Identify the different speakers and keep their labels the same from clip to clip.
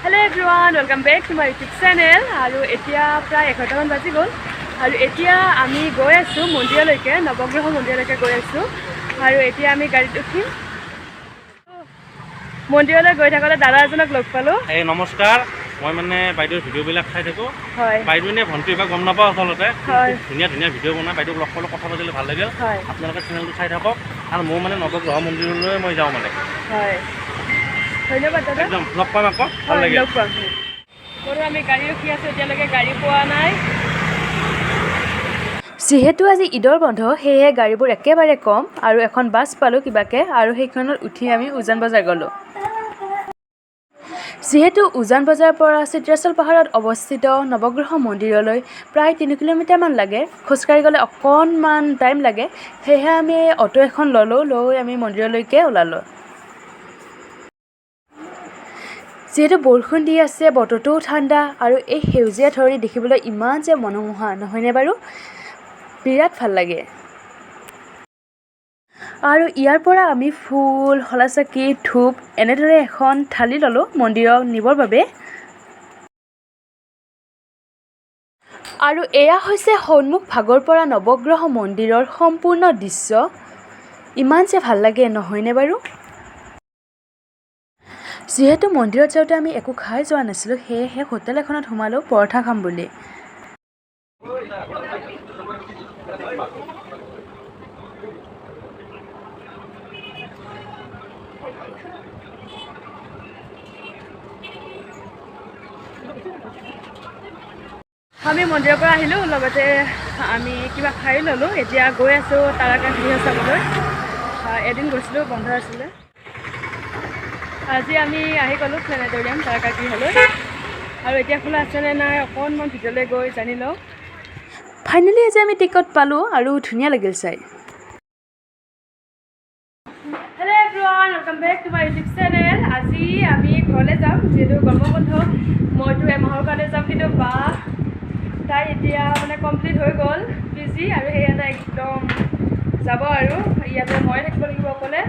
Speaker 1: Hello everyone, welcome back to my YouTube channel. আৰু এতিয়া প্ৰায় 11টা মান বাজি গ'ল আৰু এতিয়া আমি গৈ আছো মন্দিৰলৈকে নৱগ্ৰহ মন্দিৰলৈকে গৈ আছো আৰু এতিয়া আমি গাড়ীত উঠিম মন্দিৰলৈ গৈ থাকোঁতে দাদা এজনক লগ পালো
Speaker 2: এই নমস্কাৰ মই মানে বাইদেউৰ ভিডিঅ'বিলাক চাই থাকো
Speaker 1: হয়
Speaker 2: বাইদেউনে ভণ্টি বা গম নাপাওঁ আচলতে
Speaker 1: হয়
Speaker 2: ধুনীয়া ধুনীয়া ভিডিঅ' বনাই বাইদেউক লগ পালে কথা পাতিলে ভাল লাগিল
Speaker 1: হয়
Speaker 2: আপোনালোকে চেনেলটো চাই থাকক আৰু মই মানে নৱগ্ৰহ মন্দিৰলৈ মই যাওঁ মানে
Speaker 1: হয় ধন্যবাদ দাদা
Speaker 2: একদম লগ পাম আকৌ ভাল লাগিল
Speaker 1: লগ পাম আৰু আমি গাড়ী ৰখি আছো এতিয়ালৈকে গাড়ী পোৱা নাই যিহেতু আজি ঈদৰ বন্ধ সেয়ে গাড়ীবোৰ একেবাৰে কম আৰু এখন বাছ পালোঁ কিবাকে আৰু সেইখনত উঠি আমি উজান বজাৰ গ'লোঁ যিহেতু উজান বজাৰৰ পৰা চিত্ৰাচল পাহাৰত অৱস্থিত নৱগ্ৰহ মন্দিৰলৈ প্ৰায় 3 কিলোমিটাৰমান লাগে খোজকাঢ়ি গ'লে অকণমান টাইম লাগে সেয়েহে আমি অটো এখন ল'লোঁ লৈ আমি মন্দিৰলৈকে ওলালোঁ যিহেতু বৰষুণ দি আছে বতৰটোও ঠাণ্ডা আৰু এই সেউজীয়া ধৰণী দেখিবলৈ ইমান যে মনোমোহা নহয়নে বাৰু বিৰাট ভাল লাগে আৰু ইয়াৰ পৰা আমি ফুল শলাচাকি ধূপ এনেদৰে এখন থালি ল'লোঁ মন্দিৰক নিবৰ বাবে আৰু এয়া হৈছে সন্মুখ ভাগৰ পৰা নৱগ্ৰহ মন্দিৰৰ সম্পূৰ্ণ দৃশ্য ইমান যে ভাল লাগে নহয়নে বাৰু যিহেতু মন্দিৰত যাওঁতে আমি একো খাই যোৱা নাছিলোঁ সেয়েহে হোটেল এখনত সোমালোঁ পৰঠা খাম বুলি আমি মন্দিৰৰ পৰা আহিলোঁ লগতে আমি কিবা খাই ল'লোঁ এতিয়া গৈ আছোঁ তাৰকাগৃহ চাবলৈ এদিন গৈছিলোঁ বন্ধ আছিলে আজি আমি আহি গ'লোঁ প্লেনেটৰিয়াম তাৰকাগৃহলৈ আৰু এতিয়া খোলা আছেনে নাই অকণমান ভিতৰলৈ গৈ জানি লওঁ ফাইনেলি আজি আমি টিকট পালোঁ আৰু ধুনীয়া লাগিল চাই hello' everyone welcome back to my YouTube channel আজি আমি ঘৰলৈ যাম যিহেতু গৰমৰ বন্ধ মইতো এমাহৰ কাৰণে যাম কিন্তু বা তাই এতিয়া মানে কমপ্লিট হৈ গ'ল পিজি আৰু সেয়াতে একদম যাব আৰু ইয়াতে মই থাকিব লাগিব অকলে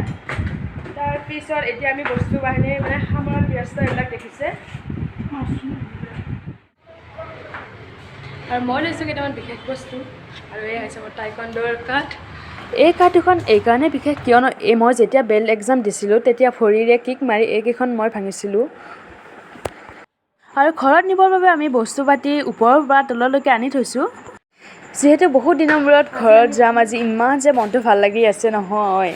Speaker 1: তাৰপিছত এতিয়া আমি বস্তু বাহিনী মানে সামৰণ ব্যস্ত এইবিলাক দেখিছে আৰু মই লৈছোঁ কেইটামান বিশেষ বস্তু আৰু এই হৈছে মোৰ টাইকণ্ডৰ কাঠ এই কাঠ দুখন এইকাৰণে বিশেষ কিয়নো মই যেতিয়া বেল এক্সাম দিছিলোঁ তেতিয়া ভৰিৰে কিক মাৰি এইকেইখন মই ভাঙিছিলোঁ আৰু ঘৰত নিবৰ বাবে আমি বস্তু পাতি ওপৰৰ পৰা তললৈকে আনি থৈছোঁ যিহেতু বহুত দিনৰ মূৰত ঘৰত যাম আজি ইমান যে মনটো ভাল লাগি আছে নহয়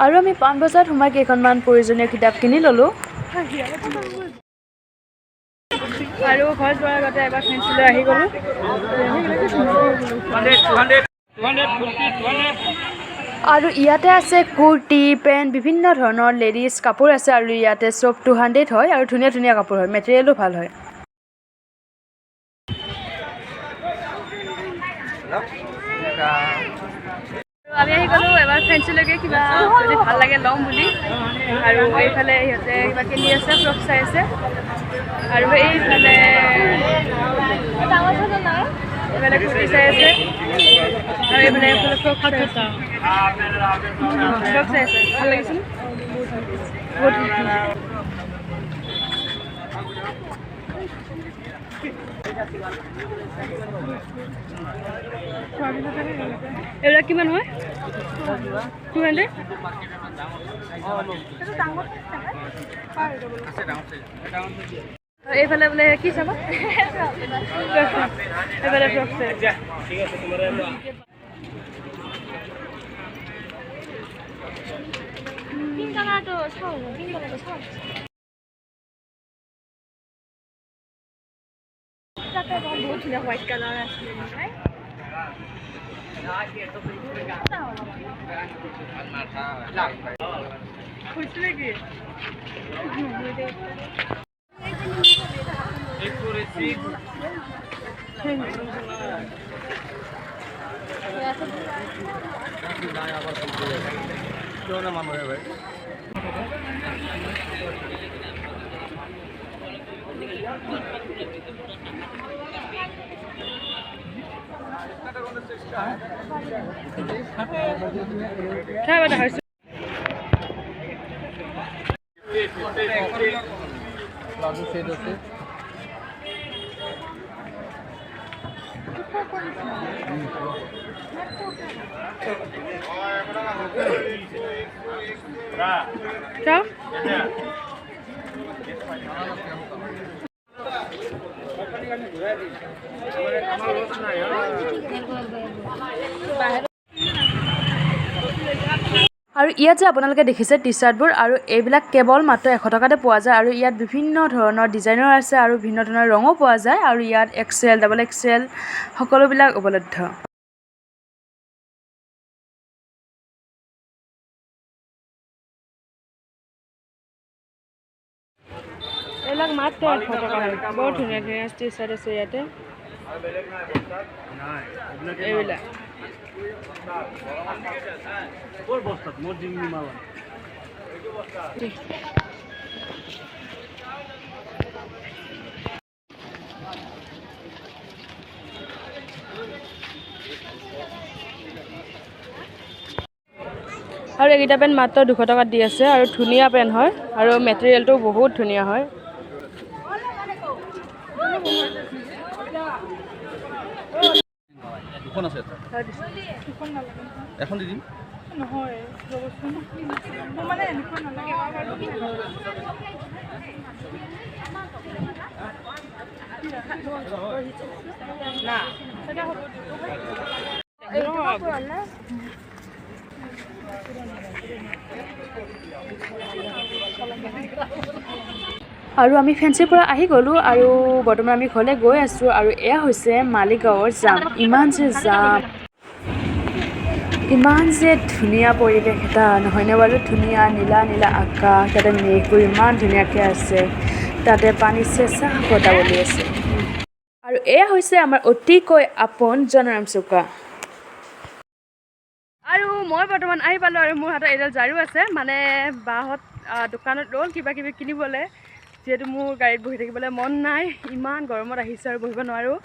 Speaker 1: আৰু আমি পাণ বজাৰত সোমাই কেইখনমান প্ৰয়োজনীয় কিতাপ কিনি ল'লোঁ আৰু ঘৰত যোৱাৰ আগতে এবাৰ ফেঞ্চিলৈ আহি গ'লোঁ আৰু ইয়াতে আছে কুৰ্তি পেণ্ট বিভিন্ন ধৰণৰ লেডিজ কাপোৰ আছে আৰু ইয়াতে চব 200 হয় আৰু ধুনীয়া ধুনীয়া কাপোৰ হয় মেটেৰিয়েলো ভাল হয় আমি আহি গ'লোঁ এবাৰ ফেঞ্চিলৈকে কিবা যদি ভাল লাগে ল'ম বুলি আৰু এইফালে সিহঁতে কিবা কিনি আছে ফ্ৰক চাই আছে আৰু এইফালে এইফালে কুৰ্তি চাই আছে আৰু এইফালে ফ্ৰক চাই আছে ভাল লাগিছিল বহুত এইবিলাক কিমান হয় 200 এইফালে বোলে কি চাব এইফালে ফ্ৰক চাই পিংক কালাৰটো চাওঁ পিংক কালাৰটো চাওঁ বহুত ধুনীয়া হোৱাইট কালাৰ আছিলে নহয় খুঁজছিলে কি
Speaker 3: शेड আছে
Speaker 1: চাও আৰু ইয়াত যে আপোনালোকে দেখিছে টি চাৰ্টবোৰ আৰু এইবিলাক কেৱল মাত্ৰ 100 টকাতে পোৱা যায় আৰু ইয়াত বিভিন্ন ধৰণৰ ডিজাইনৰ আছে আৰু বিভিন্ন ধৰণৰ ৰঙো পোৱা যায় আৰু ইয়াত এক্সেল ডাবল এক্সেল সকলোবিলাক উপলব্ধ এইবিলাক মাত্ৰ 100 টকা বহুত ধুনীয়া ধুনীয়া টি চাৰ্ট আছে ইয়াতে এইবিলাক
Speaker 2: ক'ৰ বস্তাত মোৰ জিম নিমালা
Speaker 1: আৰু এইকেইটা পেণ্ট মাত্ৰ 200 টকাত দি আছে আৰু ধুনীয়া পেণ্ট হয় আৰু মেটেৰিয়েলটো বহুত ধুনীয়া হয়
Speaker 3: দুখন আছে এখন দি দিম
Speaker 1: নহয় মানে এনেকুৱা নালাগে না আৰু আমি ফেঞ্চিৰ পৰা আহি গ'লোঁ আৰু বৰ্তমান আমি ঘৰলৈ গৈ আছোঁ আৰু এয়া হৈছে মালিগাঁৱৰ জাম ইমান যে জাম ইমান যে ধুনীয়া পৰিৱেশ এটা নহয়নে বাৰু ধুনীয়া নীলা নীলা আকাশ তাতে মেঘবোৰ ইমান ধুনীয়াকৈ আছে তাতে পানী চেঁচা বতাহ বলি আছে আৰু এয়া হৈছে আমাৰ অতিকৈ আপোন জনৰাম চুকা আৰু মই বৰ্তমান আহি পালোঁ আৰু মোৰ হাতত এডাল ঝাৰু আছে মানে বাহঁত দোকানত ৰ'ল কিবা কিবি কিনিবলৈ যিহেতু মোৰ গাড়ীত বহি থাকিবলৈ মন নাই ইমান গৰমত আহিছোঁ আৰু বহিব নোৱাৰোঁ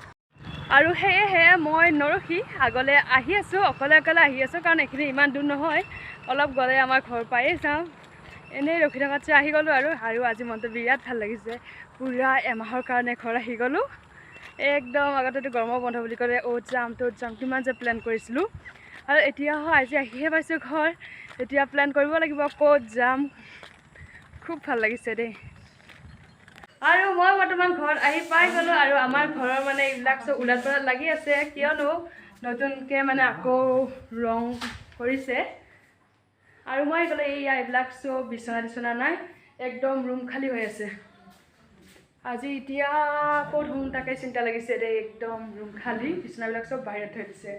Speaker 1: আৰু সেয়েহে মই নৰখি আগলৈ আহি আছোঁ অকলে আহি আছোঁ কাৰণ এইখিনি ইমান দূৰ নহয় অলপ গ'লে আমাৰ ঘৰ পায়েই যাওঁ এনেই ৰখি থকাতছে আহি গ'লোঁ আৰু আজি মনটো বিৰাট ভাল লাগিছে পূৰা এমাহৰ কাৰণে ঘৰ আহি গ'লোঁ একদম আগতেতো গৰমৰ বন্ধ বুলি ক'লে অ'ত যাম ত'ত যাম কিমান যে প্লেন কৰিছিলোঁ আৰু এতিয়া আজি আহিহে পাইছোঁ ঘৰ এতিয়া প্লেন কৰিব লাগিব ক'ত যাম খুব ভাল লাগিছে দেই আৰু মই বৰ্তমান ঘৰত আহি পাই গ'লোঁ আৰু আমাৰ ঘৰৰ মানে এইবিলাক চব ওলাত পলাত লাগি আছে কিয়নো নতুনকৈ মানে আকৌ ৰং কৰিছে আৰু মই ক'লে এইবিলাক চব বিচনা নাই একদম ৰুম খালী হৈ আছে আজি এতিয়া ক'ত শুম তাকে চিন্তা লাগিছে দেই একদম ৰুম খালী বিচনাবিলাক চব বাহিৰত থৈ দিছে